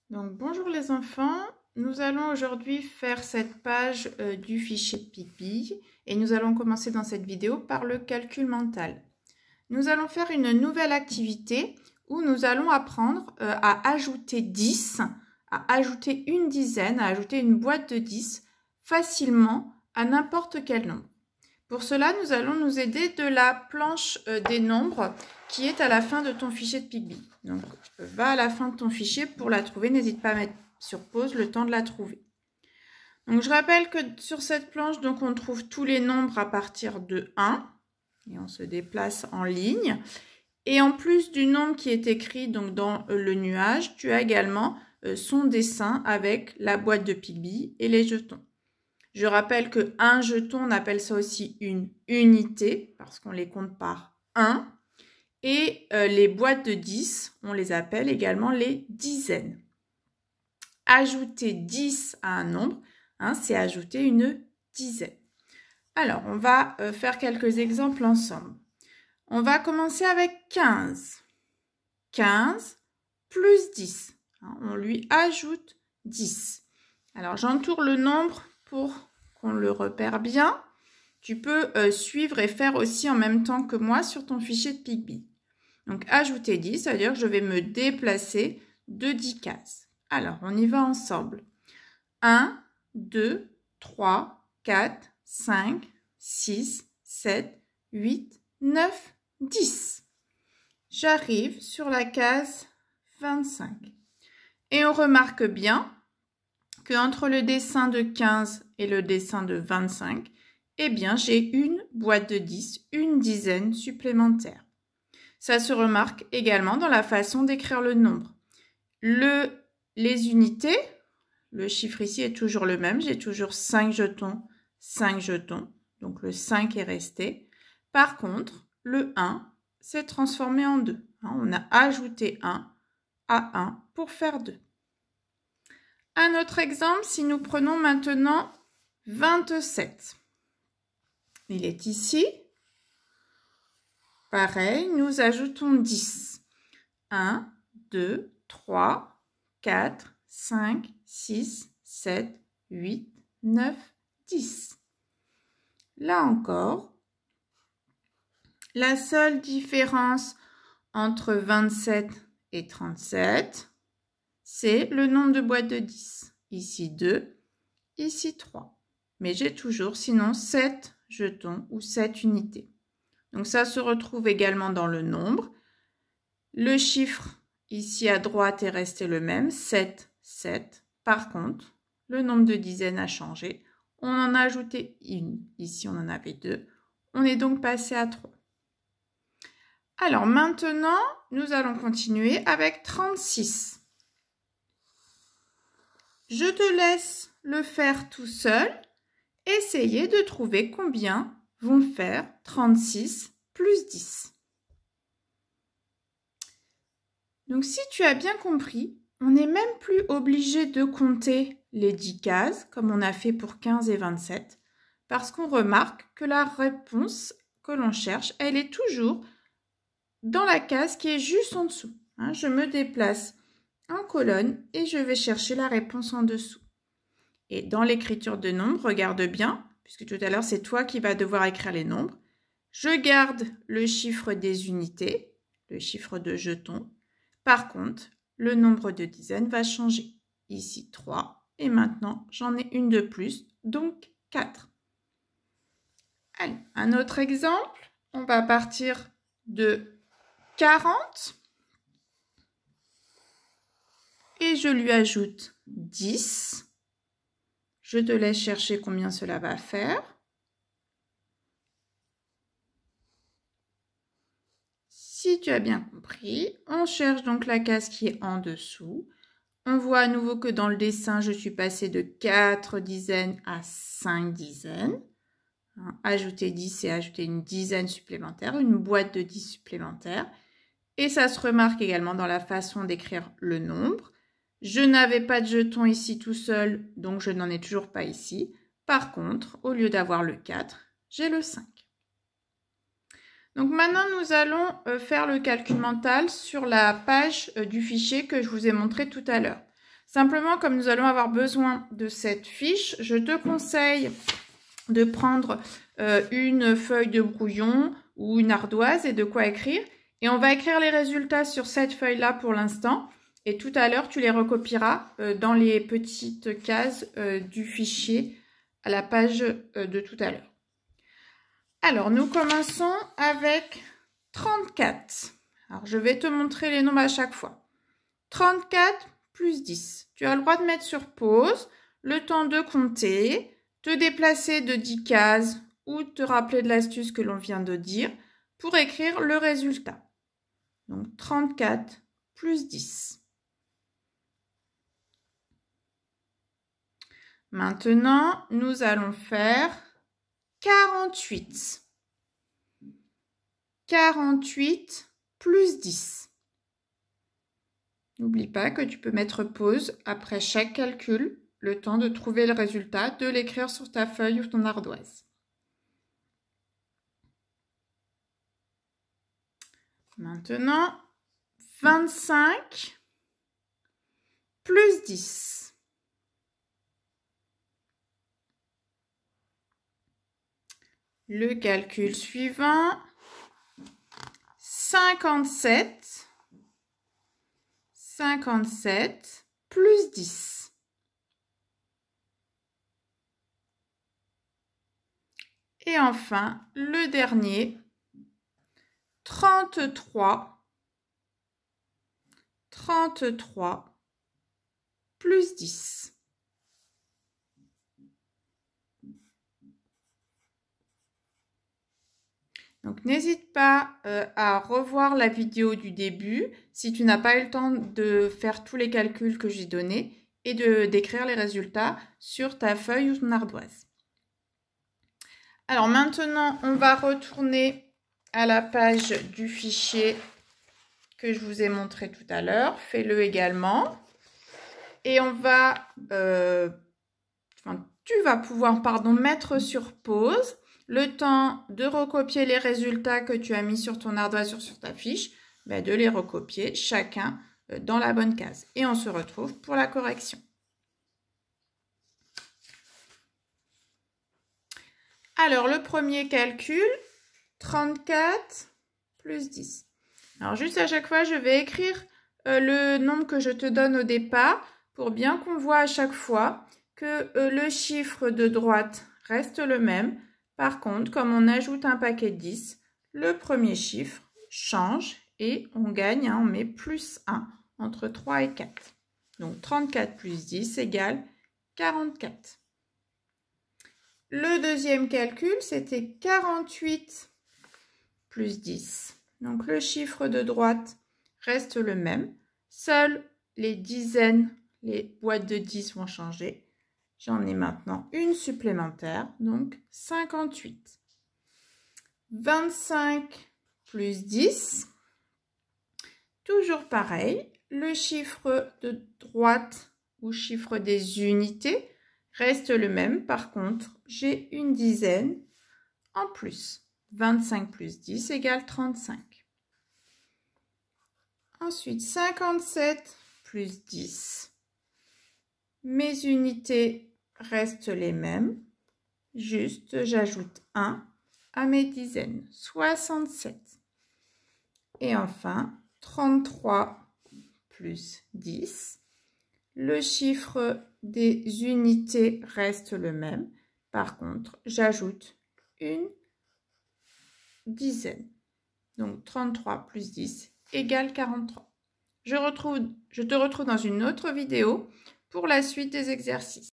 Donc bonjour les enfants, nous allons aujourd'hui faire cette page du fichier PicBee et nous allons commencer dans cette vidéo par le calcul mental. Nous allons faire une nouvelle activité où nous allons apprendre à ajouter 10, à ajouter une dizaine, à ajouter une boîte de 10 facilement à n'importe quel nombre. Pour cela, nous allons nous aider de la planche des nombres qui est à la fin de ton fichier de PicBee. Donc, va à la fin de ton fichier pour la trouver. N'hésite pas à mettre sur pause le temps de la trouver. Donc, je rappelle que sur cette planche, donc, on trouve tous les nombres à partir de 1. Et on se déplace en ligne. Et en plus du nombre qui est écrit donc, dans le nuage, tu as également son dessin avec la boîte de PicBee et les jetons. Je rappelle qu'un jeton, on appelle ça aussi une unité parce qu'on les compte par 1. Et les boîtes de 10, on les appelle également les dizaines. Ajouter 10 à un nombre, c'est ajouter une dizaine. Alors, on va faire quelques exemples ensemble. On va commencer avec 15. 15 plus 10. On lui ajoute 10. Alors, j'entoure le nombre pour qu'on le repère bien. Tu peux suivre et faire aussi en même temps que moi sur ton fichier de PicBee. Donc, ajouter 10, ça veut dire que je vais me déplacer de 10 cases. Alors, on y va ensemble. 1, 2, 3, 4, 5, 6, 7, 8, 9, 10. J'arrive sur la case 25. Et on remarque bien qu'entre le dessin de 15 et le dessin de 25, eh bien, j'ai une boîte de 10, une dizaine supplémentaire. Ça se remarque également dans la façon d'écrire le nombre. Les unités, le chiffre ici est toujours le même. J'ai toujours 5 jetons, 5 jetons. Donc, le 5 est resté. Par contre, le 1 s'est transformé en 2. On a ajouté 1 à 1 pour faire 2. Un autre exemple, si nous prenons maintenant 27. Il est ici. Pareil, nous ajoutons 10. 1, 2, 3, 4, 5, 6, 7, 8, 9, 10. Là encore, la seule différence entre 27 et 37, c'est le nombre de boîtes de 10. Ici 2, ici 3. Mais j'ai toujours sinon 7 jetons ou 7 unités. Donc ça se retrouve également dans le nombre. Le chiffre ici à droite est resté le même, 7, 7. Par contre, le nombre de dizaines a changé. On en a ajouté une. Ici, on en avait 2. On est donc passé à 3. Alors maintenant, nous allons continuer avec 36. Je te laisse le faire tout seul. Essayez de trouver combien vont faire 36 plus 10. Donc, si tu as bien compris, on n'est même plus obligé de compter les 10 cases, comme on a fait pour 15 et 27, parce qu'on remarque que la réponse que l'on cherche, elle est toujours dans la case qui est juste en dessous. Je me déplace en colonne et je vais chercher la réponse en dessous. Et dans l'écriture de nombres, regarde bien, puisque tout à l'heure, c'est toi qui vas devoir écrire les nombres. Je garde le chiffre des unités, le chiffre de jetons. Par contre, le nombre de dizaines va changer. Ici, 3. Et maintenant, j'en ai une de plus, donc 4. Allez, un autre exemple. On va partir de 40. Et je lui ajoute 10. Je te laisse chercher combien cela va faire. Si tu as bien compris, on cherche donc la case qui est en dessous. On voit à nouveau que dans le dessin, je suis passée de 4 dizaines à 5 dizaines. Ajouter 10, c'est ajouter une dizaine supplémentaire, une boîte de 10 supplémentaires. Et ça se remarque également dans la façon d'écrire le nombre. Je n'avais pas de jeton ici tout seul, donc je n'en ai toujours pas ici. Par contre, au lieu d'avoir le 4, j'ai le 5. Donc maintenant, nous allons faire le calcul mental sur la page du fichier que je vous ai montré tout à l'heure. Simplement, comme nous allons avoir besoin de cette fiche, je te conseille de prendre une feuille de brouillon ou une ardoise et de quoi écrire. Et on va écrire les résultats sur cette feuille-là pour l'instant. Et tout à l'heure, tu les recopieras dans les petites cases du fichier à la page de tout à l'heure. Alors, nous commençons avec 34. Alors, je vais te montrer les nombres à chaque fois. 34 plus 10. Tu as le droit de mettre sur pause, le temps de compter, te déplacer de 10 cases ou te rappeler de l'astuce que l'on vient de dire pour écrire le résultat. Donc, 34 plus 10. Maintenant, nous allons faire 48. 48 plus 10. N'oublie pas que tu peux mettre pause après chaque calcul, le temps de trouver le résultat, de l'écrire sur ta feuille ou ton ardoise. Maintenant, 25 plus 10. Le calcul suivant, 57 plus 10. Et enfin, le dernier, 33 plus 10. Donc, n'hésite pas à revoir la vidéo du début si tu n'as pas eu le temps de faire tous les calculs que j'ai donnés et d'écrire les résultats sur ta feuille ou ton ardoise. Alors maintenant, on va retourner à la page du fichier que je vous ai montré tout à l'heure. Fais-le également. Et on va, tu vas pouvoir mettre sur pause le temps de recopier les résultats que tu as mis sur ton ardoise ou sur ta fiche, de les recopier chacun dans la bonne case. Et on se retrouve pour la correction. Alors, le premier calcul, 34 plus 10. Alors, juste à chaque fois, je vais écrire le nombre que je te donne au départ pour bien qu'on voit à chaque fois que le chiffre de droite reste le même. Par contre, comme on ajoute un paquet de 10, le premier chiffre change et on gagne, on met plus 1 entre 3 et 4. Donc, 34 plus 10 égale 44. Le deuxième calcul, c'était 48 plus 10. Donc, le chiffre de droite reste le même. Seules les dizaines, les boîtes de 10 vont changer. J'en ai maintenant une supplémentaire, donc 58. 25 plus 10. Toujours pareil, le chiffre de droite ou chiffre des unités reste le même. Par contre, j'ai une dizaine en plus. 25 plus 10 égale 35. Ensuite, 57 plus 10. Mes unités restent les mêmes. Juste, j'ajoute 1 à mes dizaines. 67. Et enfin, 33 plus 10. Le chiffre des unités reste le même. Par contre, j'ajoute une dizaine. Donc, 33 plus 10 égale 43. Je te retrouve dans une autre vidéo pour la suite des exercices.